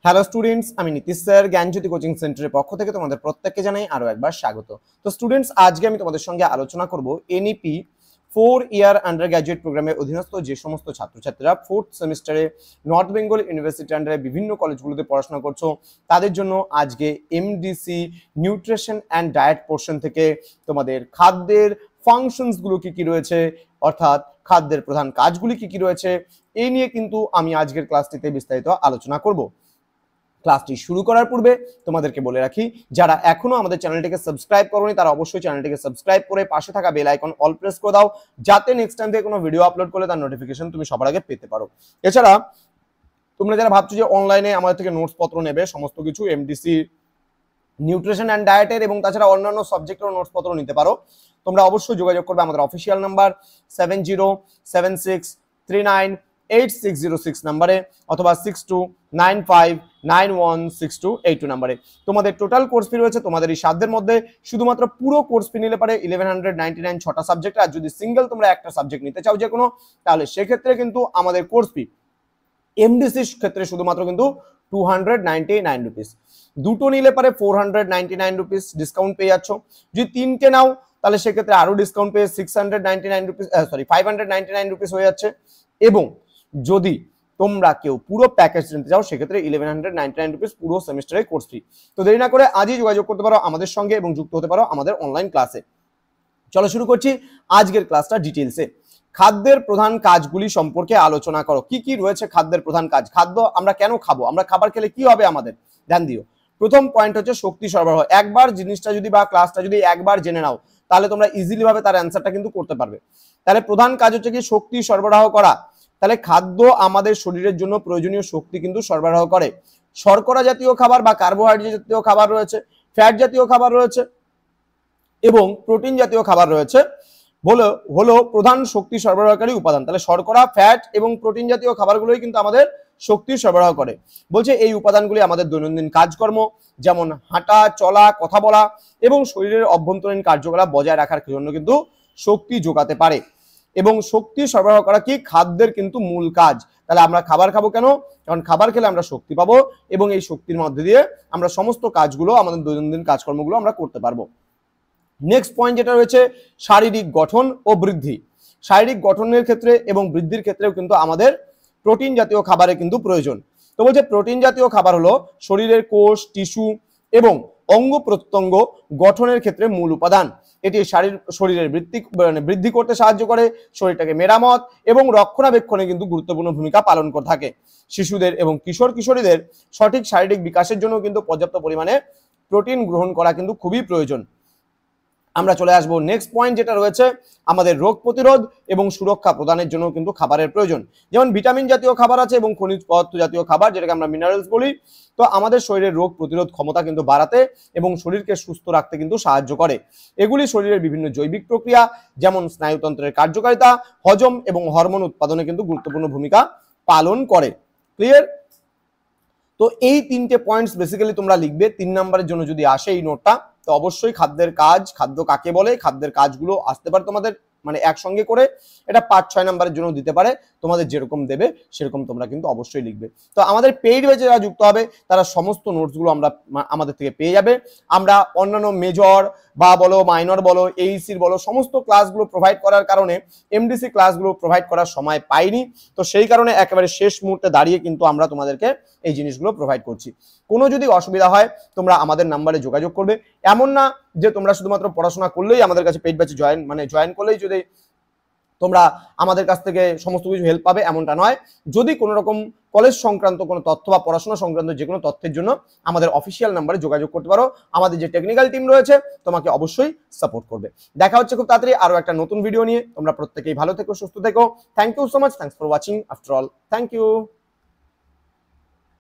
Hello students, আমি Nitish sir জ্ঞানজ্যোতি coaching সেন্টারের পক্ষ থেকে তোমাদের প্রত্যেককে জানাই আরো একবার স্বাগত। তো স্টুডেন্টস, আজকে আমি তোমাদের সঙ্গে আলোচনা করব এনইপি 4 ইয়ার আন্ডার গ্র্যাজুয়েট প্রোগ্রামের অধীনস্থ যে সমস্ত ছাত্রছাত্রীরা 4th সেমিস্টারে নর্থ বেঙ্গল ইউনিভার্সিটি আন্ডারে বিভিন্ন কলেজগুলোতে পড়াশোনা করছো, তাদের জন্য আজকে MDC nutrition and diet portion থেকে তোমাদের খাদ্যের ফাংশনসগুলো কি কি রয়েছে, অর্থাৎ খাদ্যের প্রধান কাজগুলি কি কি রয়েছে, এই নিয়ে কিন্তু আমি আজকের ক্লাসটিতে বিস্তারিত আলোচনা করব। ক্লাসটি শুরু করার পূর্বে তোমাদেরকে বলে রাখি, যারা এখনো আমাদের চ্যানেলটিকে সাবস্ক্রাইব করোনি তারা অবশ্যই চ্যানেলটিকে সাবস্ক্রাইব করে পাশে থাকা বেল আইকন অল প্রেস করে দাও, যাতে নেক্সট টাইম থেকে কোনো ভিডিও আপলোড করলে তার নোটিফিকেশন তুমি সবার আগে পেতে পারো। এছাড়া তোমরা যারা ভাবছো যে অনলাইনে আমাদের থেকে নোটস পত্র নেবে, সমস্ত কিছু এমডিসি নিউট্রিশন অ্যান্ড ডায়েটের এবং তাছাড়া অন্যান্য সাবজেক্টের নোটস পত্র নিতে পারো, তোমরা অবশ্যই যোগাযোগ করবে আমাদের অফিসিয়াল নাম্বার 7076398606 নাম্বারে অথবা 6295916282 নাম্বারে। তোমাদের টোটাল কোর্স ফি রয়েছে তোমাদের এই সাধ্যের মধ্যে, শুধুমাত্র পুরো কোর্স ফি নিলে পারে 1199 ছটা সাবজেক্ট, আর যদি সিঙ্গেল তোমরা একটা সাবজেক্ট নিতে চাও যে কোনো, তাহলে সেক্ষেত্রে কিন্তু আমাদের কোর্স ফি এমডিসি ক্ষেত্রে শুধুমাত্র কিন্তু 299 রুপিস। দুটো নিলে পারে 499 রুপিস ডিসকাউন্ট পেয়ে যাচ্ছ। যদি তিনটে নাও তাহলে সেক্ষেত্রে আরো ডিসকাউন্ট পেয়ে 699 রুপিস, 599 রুপিস হয়ে যাচ্ছে। এবং যদি তোমরা কেউ পুরো প্যাকেজ নিতে চাও সেক্ষেত্রে 1199 রুপিস পুরো সেমিস্টারের কোর্স ফি। তো দেরি না করে আজই যোগাযোগ করতে পারো আমাদের সঙ্গে এবং যুক্ত হতে পারো আমাদের অনলাইন ক্লাসে। চলো শুরু করছি আজকের ক্লাসটা ডিটেলসে। খাদ্যের প্রধান কাজগুলি সম্পর্কে আলোচনা করো। কি কি রয়েছে খাদ্যের প্রধান কাজ? খাদ্য আমরা কেন খাবো, আমরা খাবার খেলে কি হবে আমাদের, ধ্যান দিও। প্রথম পয়েন্ট হচ্ছে শক্তি সরবরাহ। একবার জিনিসটা যদি বা ক্লাসটা যদি একবার জেনে নাও তাহলে তোমরা ইজিলি ভাবে তার অ্যান্সারটা কিন্তু করতে পারবে। তাহলে প্রধান কাজ হচ্ছে কি শক্তি সরবরাহ করা। তাহলে খাদ্য আমাদের শরীরের জন্য প্রয়োজনীয় শক্তি কিন্তু সরবরাহ করে। শর্করা জাতীয় খাবার বা কার্বোহাইড্রেট জাতীয় খাবার রয়েছে, ফ্যাট জাতীয় খাবার রয়েছে এবং প্রোটিন জাতীয় খাবার রয়েছে হলো প্রধান শক্তি সরবরাহকারী উপাদান। তাহলে শর্করা, ফ্যাট এবং প্রোটিন জাতীয় খাবারগুলোই কিন্তু আমাদের শক্তি সরবরাহ করে। বলছে এই উপাদানগুলি আমাদের দৈনন্দিন কাজকর্ম যেমন হাঁটা, চলা, কথা বলা এবং শরীরের অভ্যন্তরীণ কার্যকলাপ বজায় রাখার জন্য কিন্তু শক্তি যোগাতে পারে। এবং শক্তি সরবরাহ করা কি খাদ্যের কিন্তু মূল কাজ। তাহলে আমরা খাবার খাবো কেন? কারণ খাবার খেলে আমরা শক্তি পাবো এবং এই শক্তির মধ্যে দিয়ে আমরা সমস্ত কাজগুলো, আমাদের দৈনন্দিন কাজকর্মগুলো আমরা করতে পারবো। নেক্সট পয়েন্ট যেটা রয়েছে শারীরিক গঠন ও বৃদ্ধি। শারীরিক গঠনের ক্ষেত্রে এবং বৃদ্ধির ক্ষেত্রেও কিন্তু আমাদের প্রোটিন জাতীয় খাবারের কিন্তু প্রয়োজন। তো বলছে প্রোটিন জাতীয় খাবার হলো শরীরের কোষ, টিস্যু এবং অঙ্গ প্রত্যঙ্গ গঠনের ক্ষেত্রে মূল উপাদান। এটি শরীরের বৃদ্ধি করতে সাহায্য করে, শরীরটাকে মেরামত এবং রক্ষণাবেক্ষণে কিন্তু গুরুত্বপূর্ণ ভূমিকা পালন করে থাকে। শিশুদের এবং কিশোরীদের সঠিক শারীরিক বিকাশের জন্য কিন্তু পর্যাপ্ত পরিমাণে প্রোটিন গ্রহণ করা কিন্তু খুবই প্রয়োজন। আমরা চলে আসবো নেক্সট পয়েন্ট যেটা রয়েছে আমাদের রোগ প্রতিরোধ এবং সুরক্ষা প্রদানের জন্য কিন্তু খাবারের প্রয়োজন। যেমন ভিটামিন জাতীয় খাবার আছে এবং খনিজ পদার্থ জাতীয় খাবার, যেটাকে আমরা মিনারেলস বলি। তো আমাদের শরীরের রোগ প্রতিরোধ ক্ষমতা কিন্তু বাড়াতে এবং শরীরকে সুস্থ রাখতে কিন্তু সাহায্য করে। এগুলি শরীরের বিভিন্ন জৈবিক প্রক্রিয়া যেমন স্নায়ুতন্ত্রের কার্যকারিতা, হজম এবং হরমোন উৎপাদনে কিন্তু গুরুত্বপূর্ণ ভূমিকা পালন করে। ক্লিয়ার? তো এই তিনটে পয়েন্টস বেসিক্যালি তোমরা লিখবে 3 নম্বরের জন্য যদি আসে এই নোটটা। তো অবশ্যই খাদ্যের কাজ, খাদ্য কাকে বলে, খাদ্যের কাজগুলো আসতে পারে তোমাদের মানে একসঙ্গে করে। এটা 5-6 নম্বরের জন্য দিতে পারে, তোমাদের যেরকম দেবে সেরকম তোমরা কিন্তু অবশ্যই লিখবে। তো আমাদের পেইড ব্যাচে যারা যুক্ত হবে তারা সমস্ত নোটসগুলো আমাদের থেকে পেয়ে যাবে। আমরা অন্যান্য মেজর বা বলো, মাইনর বলো, এইসির বলো, সমস্ত ক্লাসগুলো প্রোভাইড করার কারণে এমডিসি ক্লাসগুলো প্রোভাইড করার সময় পাইনি। তো সেই কারণে একেবারে শেষ মুহূর্তে দাঁড়িয়ে কিন্তু আমরা তোমাদেরকে এই জিনিসগুলো প্রোভাইড করছি। কোনো যদি অসুবিধা হয় তোমরা আমাদের নাম্বারে যোগাযোগ করবে। এমন না যে তোমরা শুধুমাত্র পড়াশোনা করলেই আমাদের কাছে পেইড ব্যাচে জয়েন করলেই যদি তোমরা আমাদের কাছ থেকে সমস্ত কিছু হেল্প পাবে, এমনটা নয়। যদি কোনো রকম কলেজ সংক্রান্ত কোনো তথ্য বা পড়াশোনা সংক্রান্ত যে কোনো তথ্যের জন্য আমাদের অফিসিয়াল নাম্বারে যোগাযোগ করতে পারো। আমাদের যে টেকনিক্যাল টিম রয়েছে তোমাকে অবশ্যই সাপোর্ট করবে। দেখা হচ্ছে খুব তাড়াতাড়ি আরো একটা নতুন ভিডিও নিয়ে। তোমরা প্রত্যেকেই ভালো থেকো, সুস্থ থেকো। Thank you so much. Thanks for watching after all. Thank you.